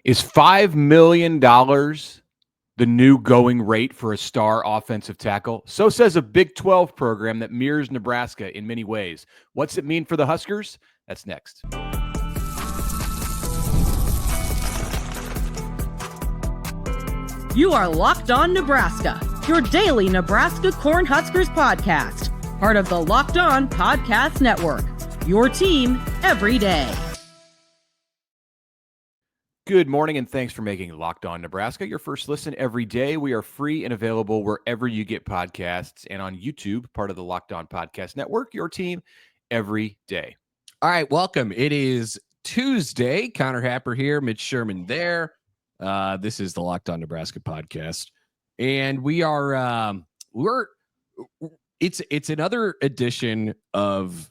Is $5 million the new going rate for a star offensive tackle? So says a Big 12 program that mirrors Nebraska in many ways. What's it mean for the Huskers? That's next. You are Locked On Nebraska, your daily Nebraska Cornhuskers podcast. Part of the Locked On Podcast Network, your team every day. Good morning, and thanks for making Locked On Nebraska your first listen every day. We are free and available wherever you get podcasts and on YouTube, part of the Locked On Podcast Network, your team every day. All right, welcome. It is Tuesday. Connor Happer here, Mitch Sherman there. This is the Locked On Nebraska podcast, and we are it's another edition of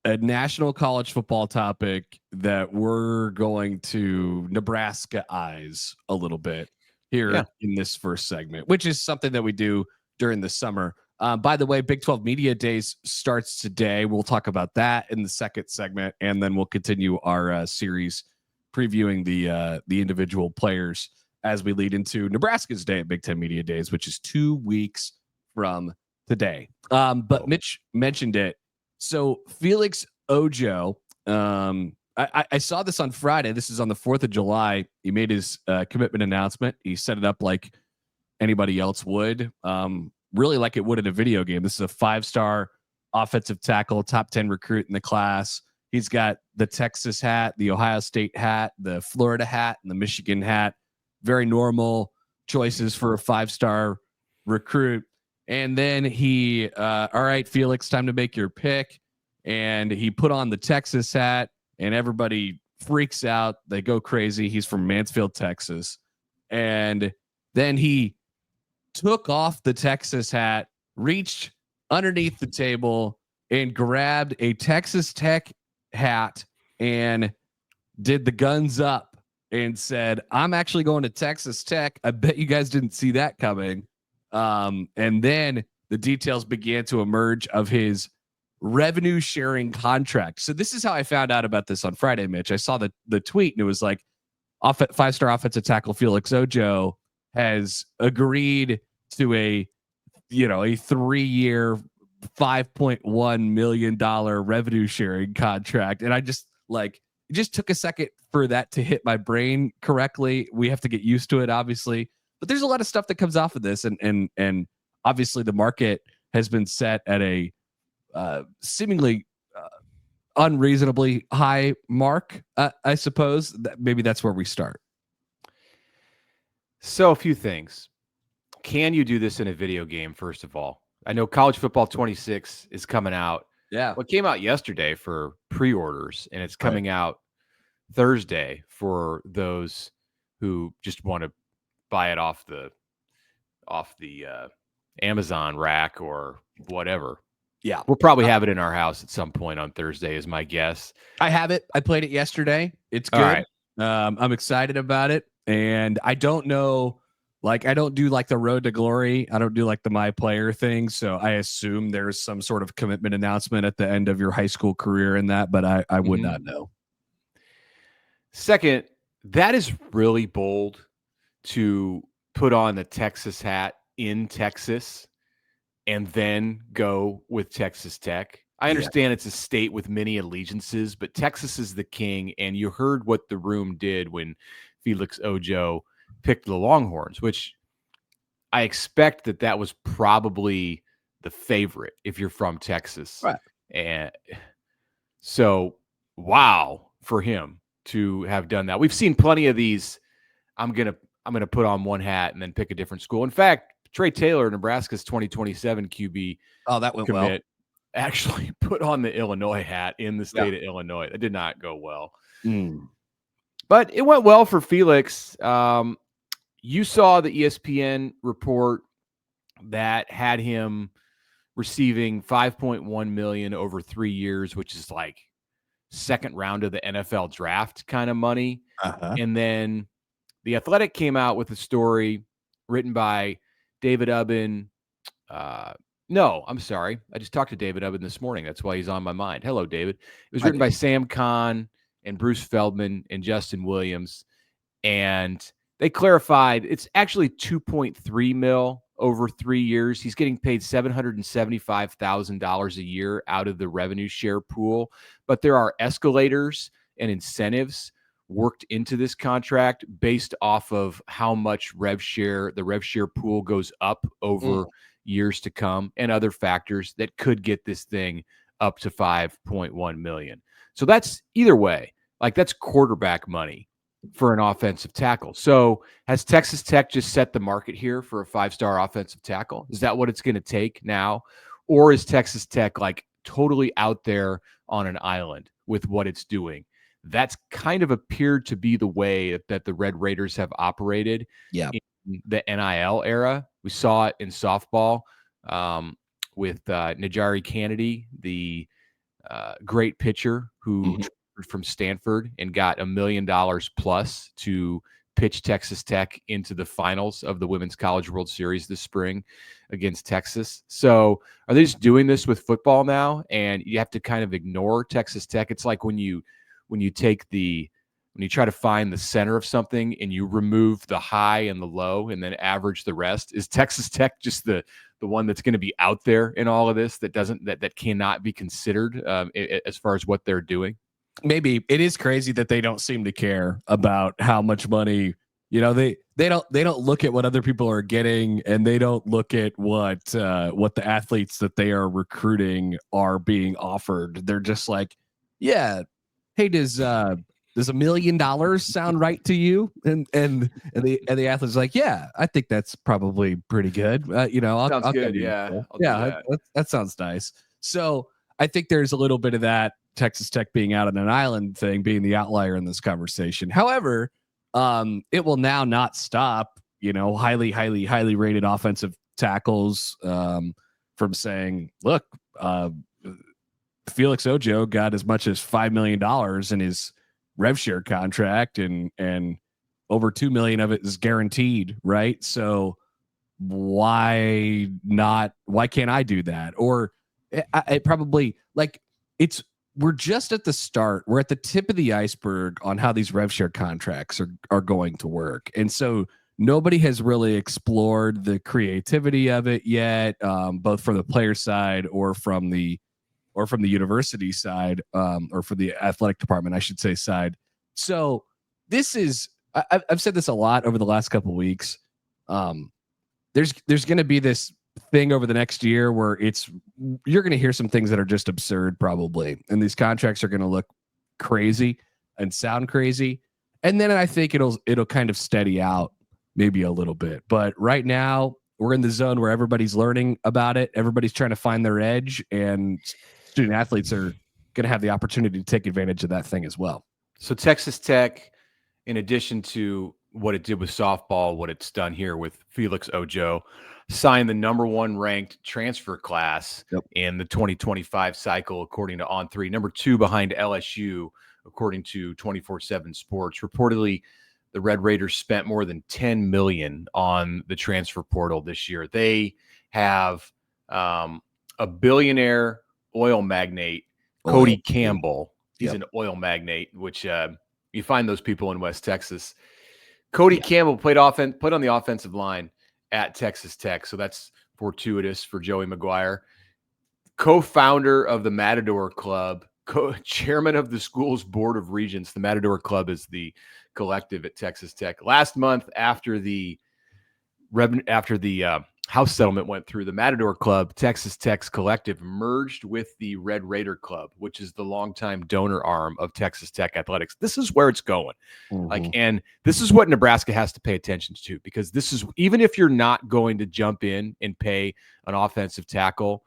a national college football topic that we're going to Nebraska eyes a little bit here in this first segment, which is something that we do during the summer. By the way, Big 12 Media Days starts today. We'll talk about that in the second segment, and then we'll continue our series previewing the individual players as we lead into Nebraska's day at Big 10 Media Days, which is 2 weeks from today. But Mitch mentioned it. So Felix Ojo, I saw this on Friday. This is on the 4th of July. He made his commitment announcement. He set it up like anybody else would, really like it would in a video game. This is a 5-star offensive tackle, top 10 recruit in the class. He's got the Texas hat, the Ohio State hat, the Florida hat, and the Michigan hat. Very normal choices for a 5-star recruit. And then he, all right, Felix, time to make your pick. And he put on the Texas hat, and everybody freaks out. They go crazy. He's from Mansfield, Texas. And then he took off the Texas hat, reached underneath the table, and grabbed a Texas Tech hat and did the guns up and said, I'm actually going to Texas Tech. I bet you guys didn't see that coming. And then the details began to emerge of his revenue sharing contract. So this is how I found out about this on Friday, Mitch. I saw the tweet, and it was like 5-star offensive tackle Felix Ojo has agreed to a 3-year, $5.1 million revenue sharing contract. And I just it just took a second for that to hit my brain correctly. We have to get used to it, obviously. But there's a lot of stuff that comes off of this, and obviously the market has been set at a seemingly unreasonably high mark. I suppose maybe that's where we start. So a few things. Can you do this in a video game, first of all? I know College Football 26 is coming out. Yeah. What came out yesterday for pre-orders, and it's coming out Thursday for those who just want to buy it off the Amazon rack or whatever. Yeah. We'll probably have it in our house at some point on Thursday is my guess. I have it. I played it yesterday. It's good. All right. I'm excited about it. And I don't know, I don't do the Road to Glory. I don't do the My Player thing. So I assume there's some sort of commitment announcement at the end of your high school career in that, but I would not know. Second, that is really bold to put on the Texas hat in Texas and then go with Texas Tech. I understand it's a state with many allegiances, but Texas is the king, and you heard what the room did when Felix Ojo picked the Longhorns, which I expect that was probably the favorite if you're from Texas. Right. And so, wow for him to have done that. We've seen plenty of these. I'm gonna put on one hat and then pick a different school. In fact, Trey Taylor, Nebraska's 2027 QB. Oh, that went well. Actually put on the Illinois hat in the state of Illinois. That did not go well. But it went well for Felix. You saw the ESPN report that had him receiving $5.1 million over 3 years, which is second round of the NFL draft kind of money. And then The Athletic came out with a story written by David Ubben. No, I'm sorry. I just talked to David Ubben this morning. That's why he's on my mind. Hello, David. It was written by Sam Kahn and Bruce Feldman and Justin Williams. And they clarified it's actually $2.3 million over 3 years. He's getting paid $775,000 a year out of the revenue share pool, but there are escalators and incentives worked into this contract based off of how much the rev share pool goes up over years to come, and other factors that could get this thing up to $5.1 million. So that's either way, like that's quarterback money for an offensive tackle. So has Texas Tech just set the market here for a 5-star offensive tackle? Is that what it's going to take now? Or is Texas Tech like totally out there on an island with what it's doing? That's kind of appeared to be the way that the Red Raiders have operated in the NIL era. We saw it in softball with Najari Kennedy, the great pitcher who from Stanford and got $1 million plus to pitch Texas Tech into the finals of the Women's College World Series this spring against Texas. So are they just doing this with football now? And you have to kind of ignore Texas Tech. It's like when you try to find the center of something and you remove the high and the low and then average the rest. Is Texas Tech just the one that's going to be out there in all of this that cannot be considered as far as what they're doing? Maybe it is crazy that they don't seem to care about how much money, they don't look at what other people are getting, and they don't look at what the athletes that they are recruiting are being offered. They're just like, yeah, hey, does $1 million sound right to you? And the athlete's like, yeah, I think that's probably pretty good. Sounds good. Yeah. That sounds nice. So I think there's a little bit of that Texas Tech being out on an island thing, being the outlier in this conversation. However, it will now not stop, highly, highly, highly rated offensive tackles from saying, look, Felix Ojo got as much as $5 million in his rev share contract, and over $2 million of it is guaranteed, right? So why can't I do that? Or it probably, like, we're just at the start. We're at the tip of the iceberg on how these rev share contracts are going to work. And so nobody has really explored the creativity of it yet, both from the player side or from the university side, or for the athletic department, I should say, side. So this is, I've said this a lot over the last couple of weeks. There's going to be this thing over the next year where you're going to hear some things that are just absurd, probably, and these contracts are going to look crazy and sound crazy, and then I think it'll kind of steady out maybe a little bit. But right now we're in the zone where everybody's learning about it, everybody's trying to find their edge, and student athletes are going to have the opportunity to take advantage of that thing as well. So Texas Tech, in addition to what it did with softball, what it's done here with Felix Ojo, signed the number 1 ranked transfer class in the 2025 cycle, according to On3, number 2 behind LSU, according to 24/7 Sports. Reportedly, the Red Raiders spent more than $10 million on the transfer portal this year. They have a billionaire oil magnate, Cody Campbell. He's an oil magnate, which you find those people in West Texas. Cody Campbell played on the offensive line at Texas Tech, so that's fortuitous for Joey Maguire. Co-founder of the Matador Club, chairman of the school's board of regents. The Matador Club is the collective at Texas Tech. Last month, after the House settlement went through, the Matador Club, Texas Tech's collective, merged with the Red Raider Club, which is the longtime donor arm of Texas Tech athletics. This is where it's going. And this is what Nebraska has to pay attention to, because this is, even if you're not going to jump in and pay an offensive tackle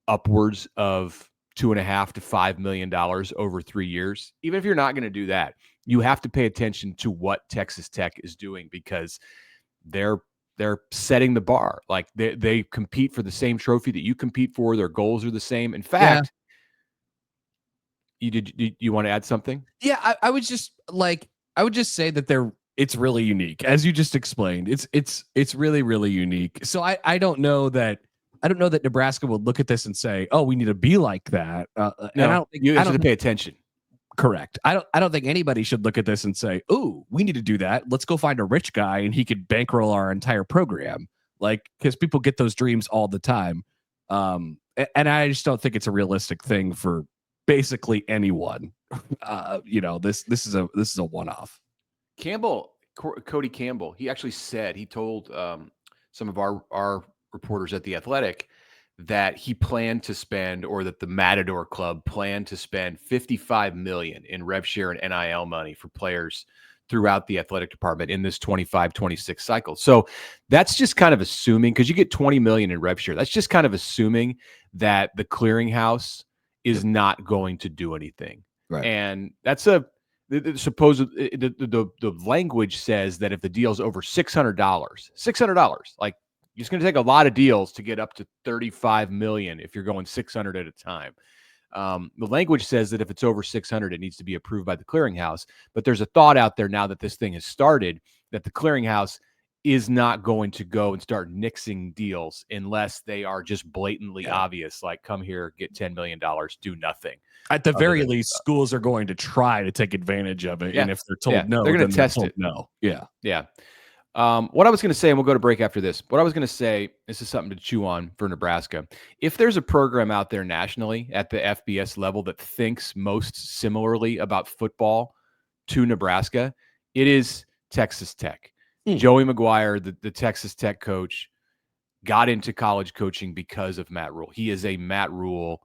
upwards of $2.5 to $5 million over 3 years, even if you're not going to do that, you have to pay attention to what Texas Tech is doing, because they're setting the bar. Like they compete for the same trophy that you compete for. Their goals are the same. In fact, you want to add something? Yeah, I would just say that it's really unique, as you just explained. It's really, really unique. So I don't know that Nebraska would look at this and say, "Oh, we need to be like that." No, you have to pay attention. Correct. I don't think anybody should look at this and say, "Ooh, we need to do that. Let's go find a rich guy and he could bankroll our entire program." Like, because people get those dreams all the time. And I just don't think it's a realistic thing for basically anyone. This is a one-off. Cody Campbell, he actually said, he told some of our reporters at The Athletic that he planned to spend, or that the Matador Club planned to spend $55 million in rev share and NIL money for players throughout the athletic department in this 25-26 cycle. So that's just kind of assuming, because you get $20 million in rev share. That's just kind of assuming that the clearinghouse is not going to do anything. Right. And that's the language says that if the deal's over $600, like, it's going to take a lot of deals to get up to $35 million if you're going 600 at a time. The language says that if it's over 600, it needs to be approved by the clearinghouse. But there's a thought out there now that this thing has started that the clearinghouse is not going to go and start nixing deals unless they are just blatantly obvious, like, come here, get $10 million, do nothing. At the very least, schools are going to try to take advantage of it. Yeah. And if they're told no, they're going to test it. No. Yeah. Yeah. What I was going to say, and we'll go to break after this, what I was going to say, this is something to chew on for Nebraska. If there's a program out there nationally at the FBS level that thinks most similarly about football to Nebraska, it is Texas Tech. Joey Maguire, the Texas Tech coach, got into college coaching because of Matt Rhule. He is a Matt Rhule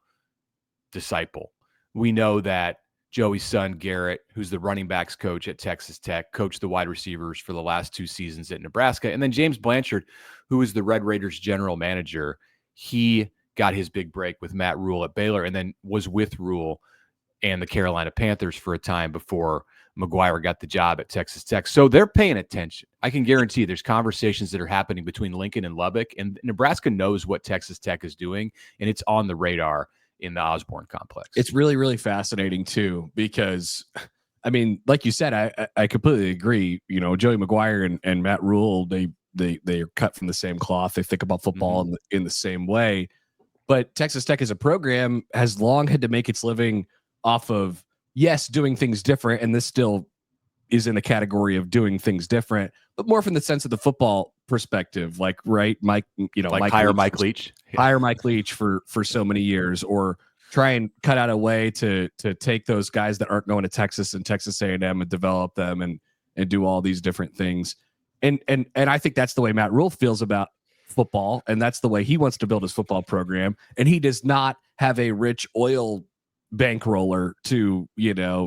disciple. We know that Joey's son, Garrett, who's the running backs coach at Texas Tech, coached the wide receivers for the last 2 seasons at Nebraska. And then James Blanchard, who is the Red Raiders general manager, he got his big break with Matt Rhule at Baylor and then was with Rhule and the Carolina Panthers for a time before Maguire got the job at Texas Tech. So they're paying attention. I can guarantee there's conversations that are happening between Lincoln and Lubbock, and Nebraska knows what Texas Tech is doing, and it's on the radar in the Osborne complex. It's really, really fascinating too, because I mean, like you said, I completely agree. You know, Joey Maguire and Matt Rhule, they are cut from the same cloth. They think about football in the same way. But Texas Tech as a program has long had to make its living off of, yes, doing things different, and this still is in the category of doing things different, but more from the sense of the football perspective, like, right, Mike, like hire Mike Leach for so many years, or try and cut out a way to take those guys that aren't going to Texas and Texas A&M and develop them and do all these different things. And I think that's the way Matt Rhule feels about football, and that's the way he wants to build his football program. And he does not have a rich oil bankroller to,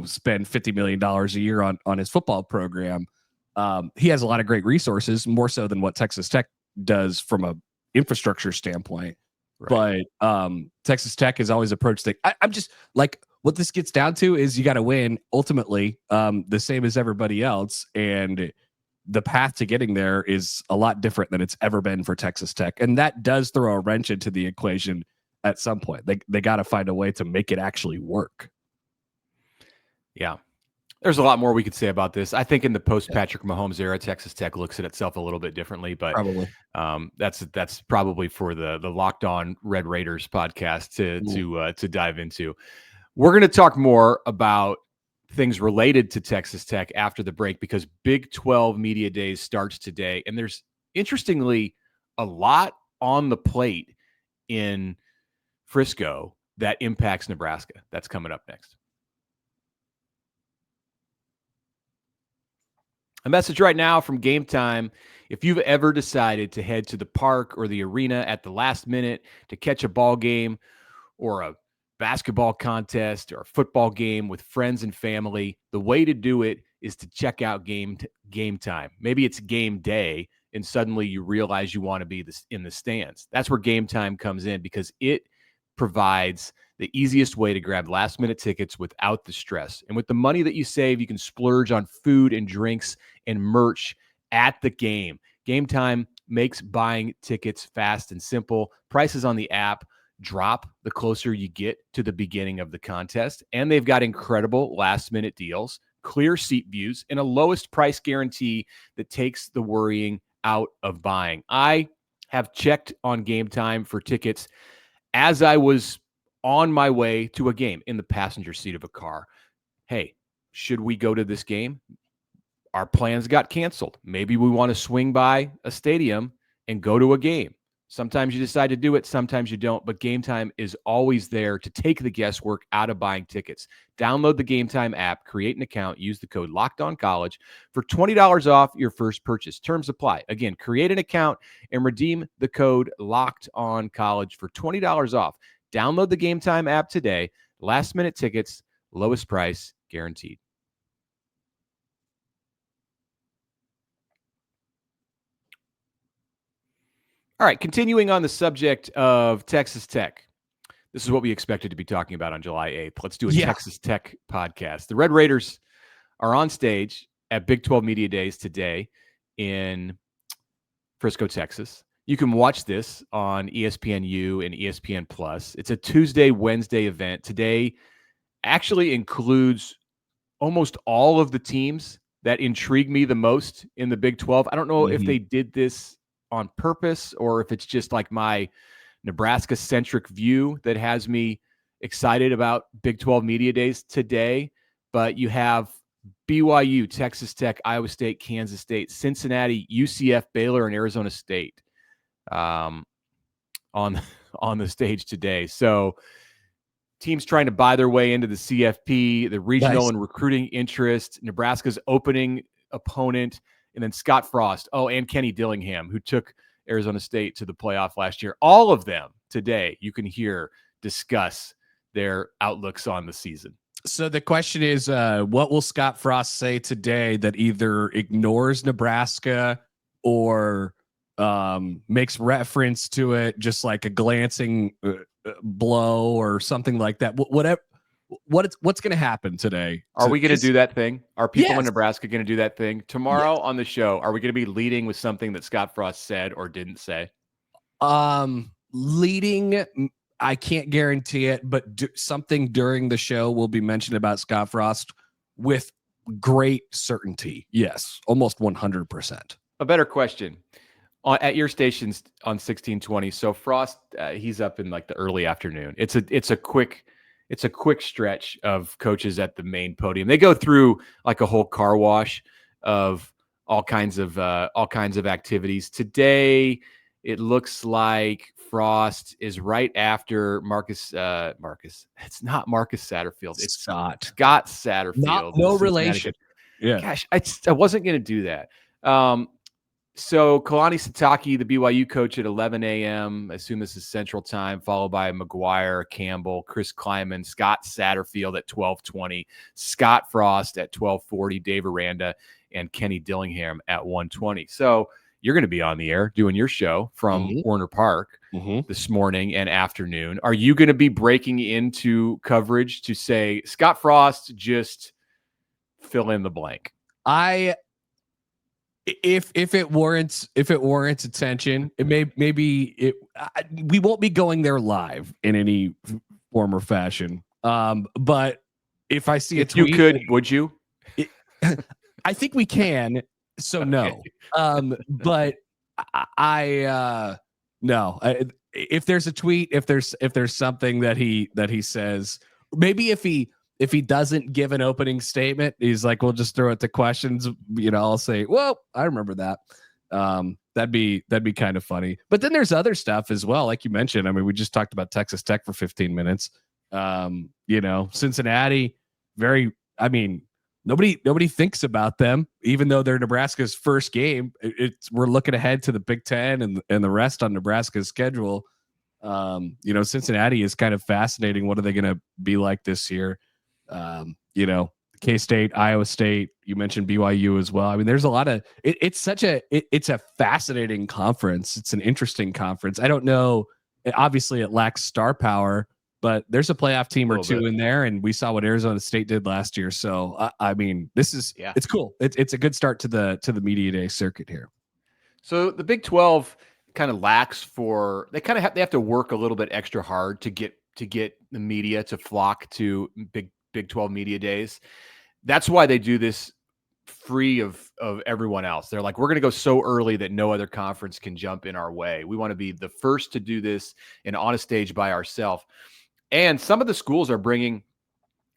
spend $50 million a year on his football program. He has a lot of great resources, more so than what Texas Tech does from a infrastructure standpoint. Right. But Texas Tech has always approached things. I'm just like, what this gets down to is you got to win ultimately, the same as everybody else. And the path to getting there is a lot different than it's ever been for Texas Tech. And that does throw a wrench into the equation at some point. They got to find a way to make it actually work. Yeah. There's a lot more we could say about this. I think in the post-Patrick Mahomes era, Texas Tech looks at itself a little bit differently, but probably. That's probably for the Locked On Red Raiders podcast to dive into. We're going to talk more about things related to Texas Tech after the break, because Big 12 Media Days starts today, and there's, interestingly, a lot on the plate in Frisco that impacts Nebraska. That's coming up next. A message right now from Game Time. If you've ever decided to head to the park or the arena at the last minute to catch a ball game or a basketball contest or a football game with friends and family, the way to do it is to check out Game Time. Maybe it's game day and suddenly you realize you want to be in the stands. That's where Game Time comes in, because it provides the easiest way to grab last-minute tickets without the stress. And with the money that you save, you can splurge on food and drinks and merch at the game. Game Time makes buying tickets fast and simple. Prices on the app drop the closer you get to the beginning of the contest. And they've got incredible last-minute deals, clear seat views, and a lowest price guarantee that takes the worrying out of buying. I have checked on Game Time for tickets as I was on my way to a game in the passenger seat of a car. hey, should we go to this game? Our plans got canceled. Maybe we want to swing by a stadium and go to a game. Sometimes you decide to do it, sometimes you don't, but Game Time is always there to take the guesswork out of buying tickets. Download the Game Time app, create an account, use the code LOCKEDONCollege for $20 off your first purchase. Terms apply. Again, create an account and redeem the code LOCKEDONCollege for $20 off. Download the Game Time app today. Last minute tickets, lowest price guaranteed. All right, continuing on the subject of Texas Tech. This is what we expected to be talking about on July 8th. Let's do a Texas Tech podcast. The Red Raiders are on stage at Big 12 Media Days today in Frisco, Texas. You can watch this on ESPNU and ESPN Plus. It's a Tuesday, Wednesday event. Today actually includes almost all of the teams that intrigue me the most in the Big 12. I don't know if they did this on purpose or if it's just like my Nebraska-centric view that has me excited about Big 12 Media Days today. But you have BYU, Texas Tech, Iowa State, Kansas State, Cincinnati, UCF, Baylor, and Arizona State on the stage today. So teams trying to buy their way into the CFP, the regional and recruiting interest, Nebraska's opening opponent, and then Scott Frost. Oh, and Kenny Dillingham, who took Arizona State to the playoff last year. All of them today you can hear discuss their outlooks on the season. So the question is, what will Scott Frost say today that either ignores Nebraska or makes reference to it, just like a glancing blow or something like that? What's going to happen today? Are we going to do that thing? Are people in Nebraska going to do that thing tomorrow on the show? Are we going to be leading with something that Scott Frost said or didn't say? Leading, I can't guarantee it, but something during the show will be mentioned about Scott Frost with great certainty. Yes, almost 100%. A better question. At your stations on 1620. So Frost, he's up in like the early afternoon. It's a quick stretch of coaches at the main podium. They go through like a whole car wash of all kinds of activities. Today, it looks like Frost is right after Marcus. It's not Marcus Satterfield. It's Scott Satterfield. No relation. Yeah. Gosh, I wasn't going to do that. So Kalani Sitake, the BYU coach, at 11 a.m. I assume this is Central Time, followed by Maguire, Campbell, Chris Kleiman, Scott Satterfield at 12:20, Scott Frost at 12:40, Dave Aranda, and Kenny Dillingham at 1:20. So you're going to be on the air doing your show from Warner Park this morning and afternoon. Are you going to be breaking into coverage to say Scott Frost, just fill in the blank? If it warrants attention, we won't be going there live in any form or fashion. But if I see a tweet, you could, would you? I think we can. So no. But no. If there's a tweet, if there's something that he says, maybe if he doesn't give an opening statement, he's like, we'll just throw it to questions. I'll say, well, I remember that. That'd be kind of funny. But then there's other stuff as well. Like you mentioned, I mean, we just talked about Texas Tech for 15 minutes. Cincinnati, nobody thinks about them, even though they're Nebraska's first game. We're looking ahead to the Big Ten and the rest on Nebraska's schedule. Cincinnati is kind of fascinating. What are they going to be like this year? K-State, Iowa State, you mentioned BYU as well. I mean, there's a lot of it's a fascinating conference. It's an interesting conference. I don't know. Obviously it lacks star power, but there's a playoff team or two in there. And we saw what Arizona State did last year. So this is, it's cool. It's a good start to the media day circuit here. So the Big 12 kind of lacks they have to work a little bit extra hard to get the media to flock to Big 12 Media Days. That's why they do this free of everyone else. They're like, we're going to go so early that no other conference can jump in our way. We want to be the first to do this and on a stage by ourselves. And some of the schools are bringing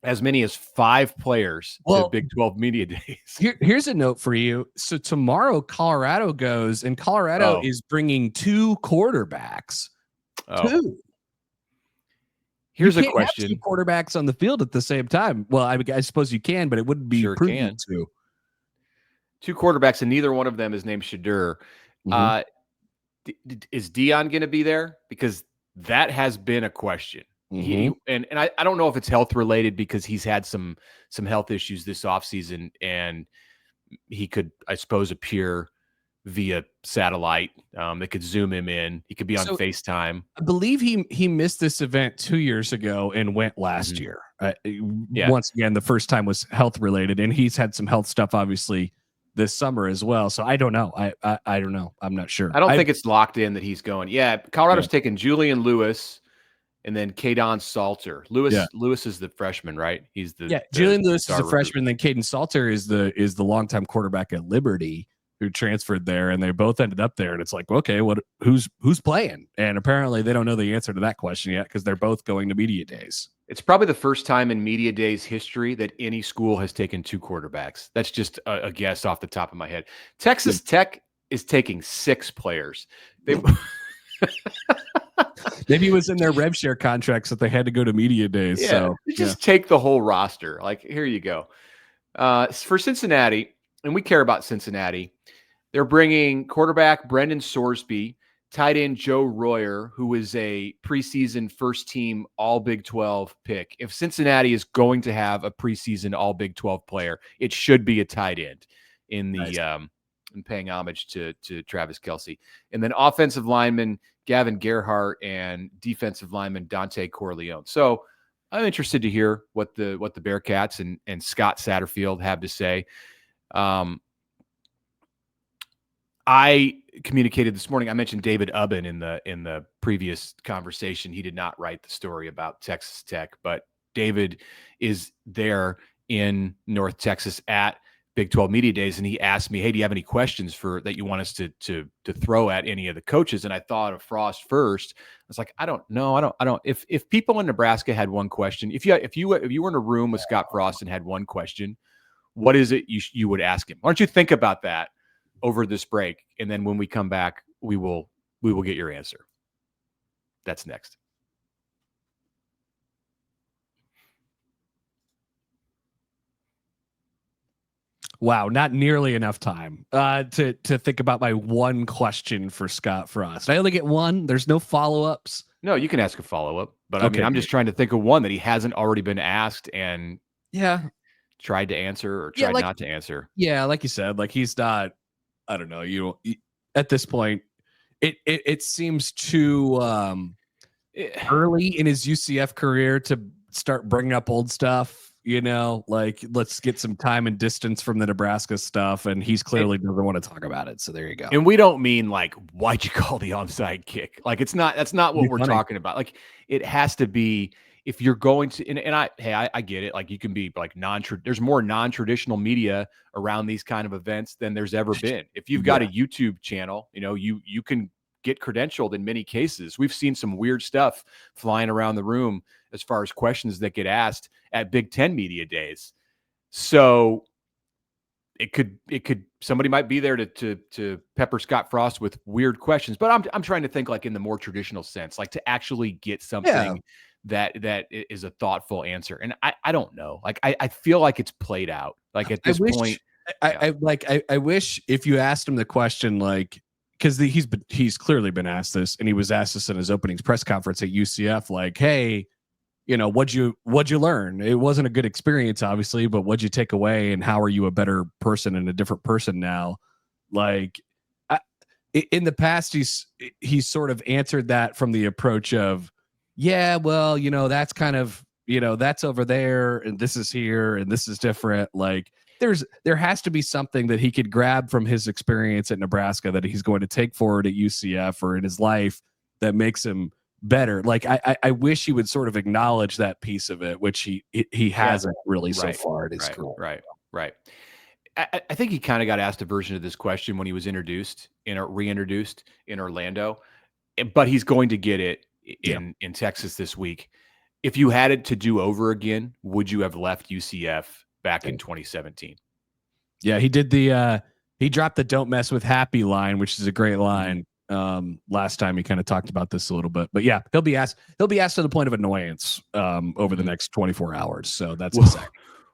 as many as 5 players to Big 12 media days. Here's a note for you. So tomorrow Colorado goes, and Colorado is bringing 2 quarterbacks. 2. Here's a question: have 2 quarterbacks on the field at the same time. Well, I suppose you can, but it wouldn't be prudent to. 2 quarterbacks, and neither one of them is named Shadur. Is Dion going to be there? Because that has been a question. And I don't know if it's health related, because he's had some health issues this offseason, and he could, I suppose, appear via satellite. They could zoom him in. He could be on FaceTime. I believe he missed this event 2 years ago and went last year. Once again, the first time was health related, and he's had some health stuff obviously this summer as well. So I don't know. I don't know. I'm not sure. I don't think it's locked in that he's going. Yeah, Colorado's taking Julian Lewis and then Caden Salter. Lewis is the freshman, right? He's the Julian Lewis is a freshman. Then Caden Salter is the longtime quarterback at Liberty, who transferred there, and they both ended up there. And it's like, okay, who's playing? And apparently they don't know the answer to that question yet, because they're both going to media days. It's probably the first time in media days history that any school has taken 2 quarterbacks. That's just a guess off the top of my head. Texas Tech is taking 6 players. Maybe it was in their rev share contracts that they had to go to media days. Yeah, so just take the whole roster. Like, here you go. For Cincinnati, and we care about Cincinnati, they're bringing quarterback Brendan Sorsby, tight end Joe Royer, who is a preseason first-team All-Big 12 pick. If Cincinnati is going to have a preseason All-Big 12 player, it should be a tight end in the in paying homage to Travis Kelce. And then offensive lineman Gavin Gerhardt and defensive lineman Dante Corleone. So I'm interested to hear what the Bearcats and Scott Satterfield have to say. I communicated this morning. I mentioned David Ubben in the previous conversation. He did not write the story about Texas Tech, but David is there in North Texas at Big 12 Media Days, and he asked me, "Hey, do you have any questions that you want us to throw at any of the coaches?" And I thought of Frost first. I was like, I don't know. I don't. If people in Nebraska had one question, if you were in a room with Scott Frost and had one question, what is it you would ask him? Why don't you think about that over this break, and then when we come back, we will get your answer. That's next. Wow, not nearly enough time to think about my one question for Scott Frost. I only get one. There's no follow-ups. No, you can ask a follow-up, but okay, I mean, I'm just trying to think of one that he hasn't already been asked and tried to answer or tried not to answer. Yeah, like you said, like he's not. I don't know. At this point, it seems too early in his UCF career to start bringing up old stuff. Like let's get some time and distance from the Nebraska stuff, and he's clearly doesn't want to talk about it. So there you go. And we don't mean like, why'd you call the onside kick? Like that's not what we're talking about. Like it has to be, if you're going to, and I get it. Like you can be like there's more non-traditional media around these kind of events than there's ever been. If you've got a YouTube channel, you can get credentialed in many cases. We've seen some weird stuff flying around the room as far as questions that get asked at Big Ten Media Days. So it could somebody might be there to pepper Scott Frost with weird questions, but I'm trying to think like in the more traditional sense, like to actually get something that is a thoughtful answer. And I don't know. Like I feel like it's played out. Like at this point, I wish if you asked him the question, like, because he's clearly been asked this, and he was asked this in his opening press conference at UCF, like, hey, what'd you learn? It wasn't a good experience, obviously, but what'd you take away, and how are you a better person and a different person now? Like, in the past, he's sort of answered that from the approach of, yeah, well, that's kind of, that's over there, and this is here, and this is different. Like, there has to be something that he could grab from his experience at Nebraska that he's going to take forward at UCF or in his life that makes him better. Like I wish he would sort of acknowledge that piece of it, which he hasn't really so far in his career. Right. I think he kind of got asked a version of this question when he was reintroduced in Orlando, but he's going to get it in Texas this week. if you had it to do over again, would you have left UCF back in 2017? Yeah, he did he dropped the "Don't mess with Happy" line, which is a great line. Last time he kind of talked about this a little bit, but yeah, he'll be asked to the point of annoyance over the next 24 hours. So that's exciting.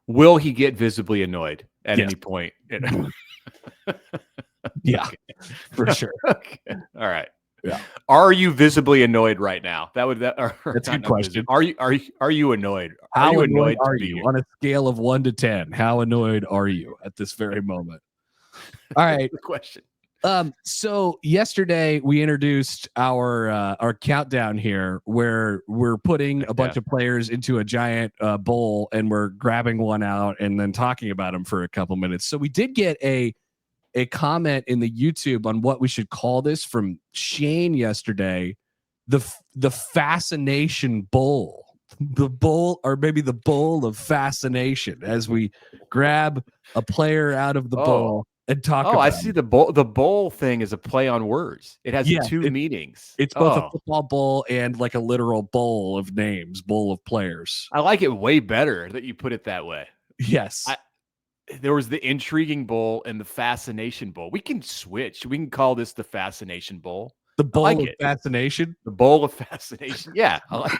Will he get visibly annoyed at any point? Yeah, for sure. Okay. All right. Yeah. Are you visibly annoyed right now? That's a good question. Are you annoyed? How annoyed are you on a scale of 1 to 10? How annoyed are you at this very moment? All right. Good question. So yesterday we introduced our countdown here, where we're putting a bunch of players into a giant bowl and we're grabbing one out and then talking about them for a couple minutes. So we did get a comment in the YouTube on what we should call this from Shane yesterday, the Fascination Bowl, the bowl, or maybe the bowl of fascination, as we grab a player out of the bowl and talk about I see the bowl. The bowl thing is a play on words. It has two meanings. It's both a football bowl and like a literal bowl of names, bowl of players. I like it way better that you put it that way. Yes. There was the Intriguing Bowl and the Fascination Bowl. We can switch. We can call this the Fascination Bowl. The bowl of fascination? The bowl of fascination. Yeah, I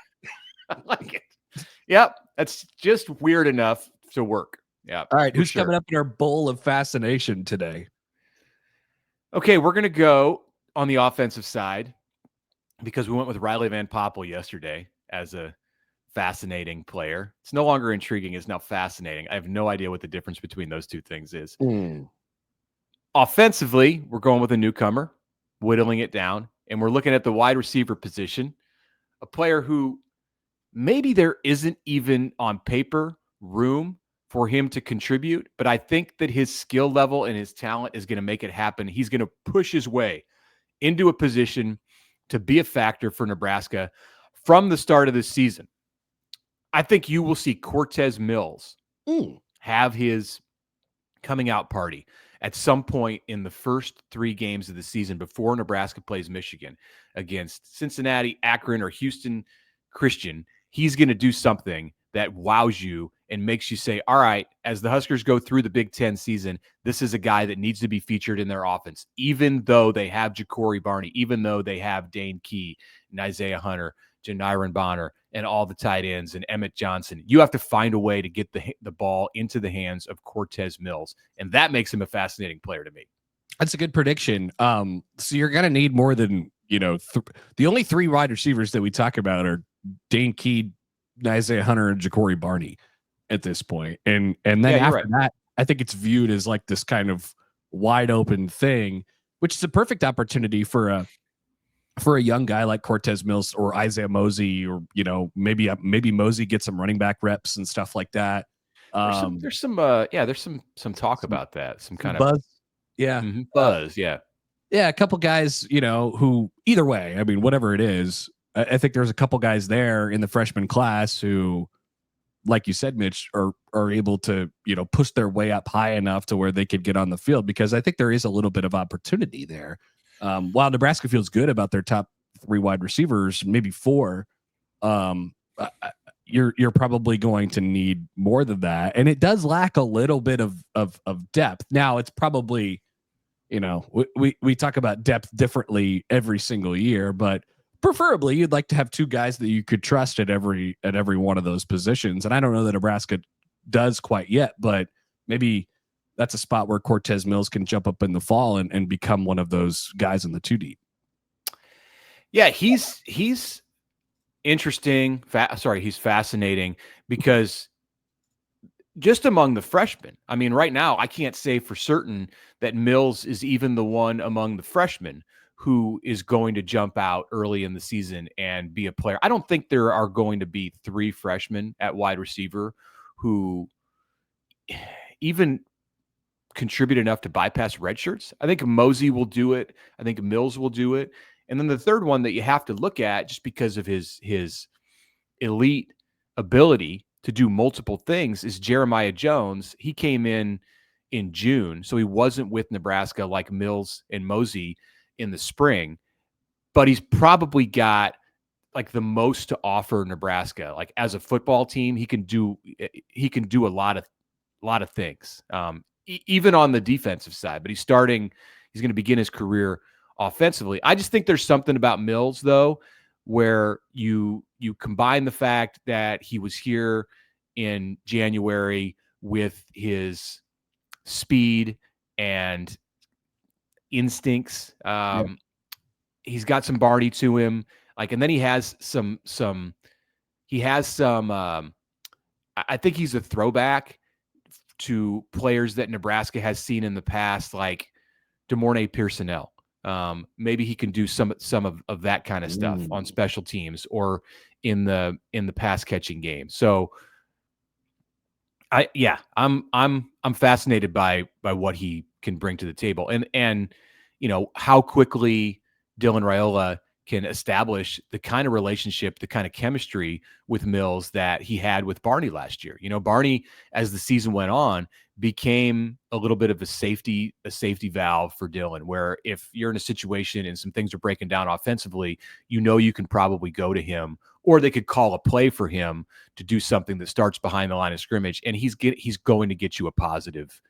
like it. Yep, that's just weird enough to work. Yeah. All right, who's coming up in our bowl of fascination today? Okay, we're going to go on the offensive side because we went with Riley Van Poppel yesterday as a fascinating player. It's no longer intriguing. It's now fascinating. I have no idea what the difference between those two things is. Offensively, we're going with a newcomer, whittling it down, and we're looking at the wide receiver position, a player who maybe there isn't even on paper room for him to contribute, but I think that his skill level and his talent is going to make it happen. He's going to push his way into a position to be a factor for Nebraska from the start of this season. I think you will see Cortez Mills have his coming out party at some point in the first 3 games of the season before Nebraska plays Michigan against Cincinnati, Akron, or Houston Christian. He's going to do something that wows you and makes you say, all right, as the Huskers go through the Big Ten season, this is a guy that needs to be featured in their offense, even though they have Ja'Cory Barney, even though they have Dane Key and Isaiah Hunter, Janiron Bonner, and all the tight ends and Emmett Johnson. You have to find a way to get the ball into the hands of Cortez Mills, and that makes him a fascinating player to me. That's a good prediction. So you're going to need more than, the only 3 wide receivers that we talk about are Dane Key, Isaiah Hunter, and Ja'Cory Barney at this point. And then after that, I think it's viewed as like this kind of wide open thing, which is a perfect opportunity for a young guy like Cortez Mills or Isaiah Mosey, or maybe Mosey gets some running back reps and stuff like that. There's some talk about that, some kind buzz. Of buzz. A couple guys, who either way, I mean, whatever it is, I think there's a couple guys there in the freshman class who, like you said, Mitch, are able to push their way up high enough to where they could get on the field, because I think there is a little bit of opportunity there. While Nebraska feels good about their top 3 wide receivers, maybe 4, you're probably going to need more than that, and it does lack a little bit of depth. Now, it's probably, we talk about depth differently every single year, but preferably you'd like to have 2 guys that you could trust at every one of those positions, and I don't know that Nebraska does quite yet, but maybe that's a spot where Cortez Mills can jump up in the fall and become one of those guys in the 2 deep. Yeah, he's interesting. He's fascinating because just among the freshmen, I mean, right now, I can't say for certain that Mills is even the one among the freshmen who is going to jump out early in the season and be a player. I don't think there are going to be 3 freshmen at wide receiver who even contribute enough to bypass red shirts. I think Mosey will do it. I think Mills will do it. And then the third one that you have to look at, just because of his elite ability to do multiple things, is Jeremiah Jones. He came in June, so he wasn't with Nebraska like Mills and Mosey in the spring, but he's probably got like the most to offer Nebraska. Like as a football team, he can do a lot of things. Even on the defensive side, but he's going to begin his career offensively. I just think there's something about Mills though, where you combine the fact that he was here in January with his speed and instincts. He's got some Barney to him. Like, and then he has some, I think he's a throwback to players that Nebraska has seen in the past, like DeMornay Pearsonell. Maybe he can do some of that kind of stuff on special teams or in the pass catching game. So I'm fascinated by what he can bring to the table, and how quickly Dylan Raiola can establish the kind of relationship, the kind of chemistry with Mills that he had with Barney last year. Barney, as the season went on, became a little bit of a safety valve for Dylan, where if you're in a situation and some things are breaking down offensively, you can probably go to him, or they could call a play for him to do something that starts behind the line of scrimmage, and he's going to get you a positive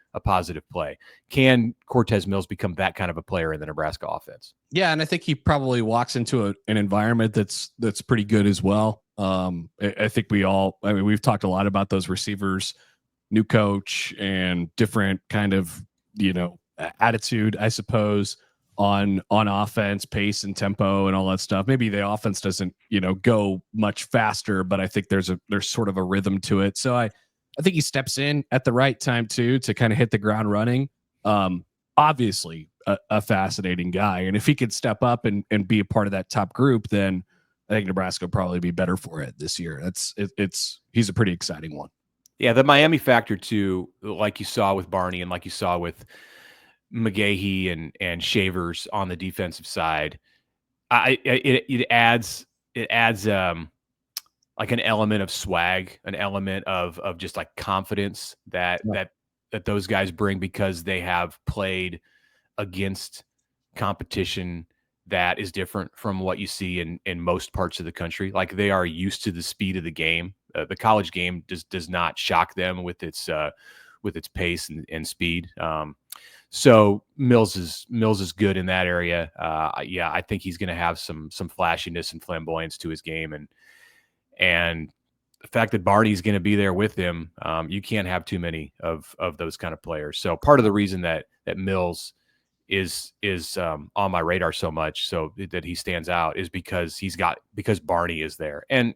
play. Can Cortez Mills become that kind of a player in the Nebraska offense? Yeah, and I think he probably walks into an environment that's pretty good as well. I think we've talked a lot about those receivers, new coach and different kind of, attitude, I suppose, on offense, pace and tempo and all that stuff. Maybe the offense doesn't, go much faster, but I think there's sort of a rhythm to it. So I think he steps in at the right time too, to kind of hit the ground running. Obviously a fascinating guy. And if he could step up and be a part of that top group, then I think Nebraska will probably be better for it this year. He's a pretty exciting one. Yeah, the Miami factor too, like you saw with Barney and like you saw with McGahee and Shavers on the defensive side, it adds like an element of swag, an element of just like confidence that those guys bring, because they have played against competition that is different from what you see in most parts of the country. Like, they are used to the speed of the game. The college game does not shock them with its pace and speed. So Mills is good in that area. I think he's going to have some flashiness and flamboyance to his game, and the fact that Barney's going to be there with him, you can't have too many of those kind of players. So part of the reason that Mills is on my radar so much, so that he stands out, is because Barney is there. And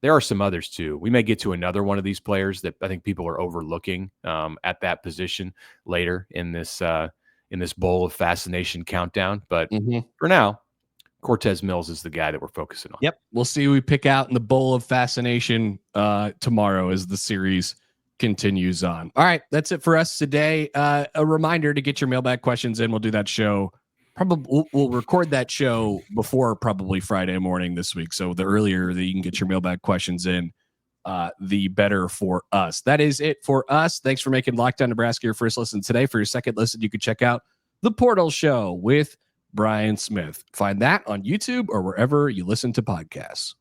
there are some others too. We may get to another one of these players that I think people are overlooking at that position later in this bowl of fascination countdown. But for now, Cortez Mills is the guy that we're focusing on. Yep. We'll see who we pick out in the bowl of fascination tomorrow as the series continues on. All right. That's it for us today. A reminder to get your mailbag questions in. We'll do that show. We'll record that show before probably Friday morning this week. So the earlier that you can get your mailbag questions in, the better for us. That is it for us. Thanks for making Locked On Nebraska your first listen today. For your second listen, you can check out The Portal Show with Brian Smith. Find that on YouTube or wherever you listen to podcasts.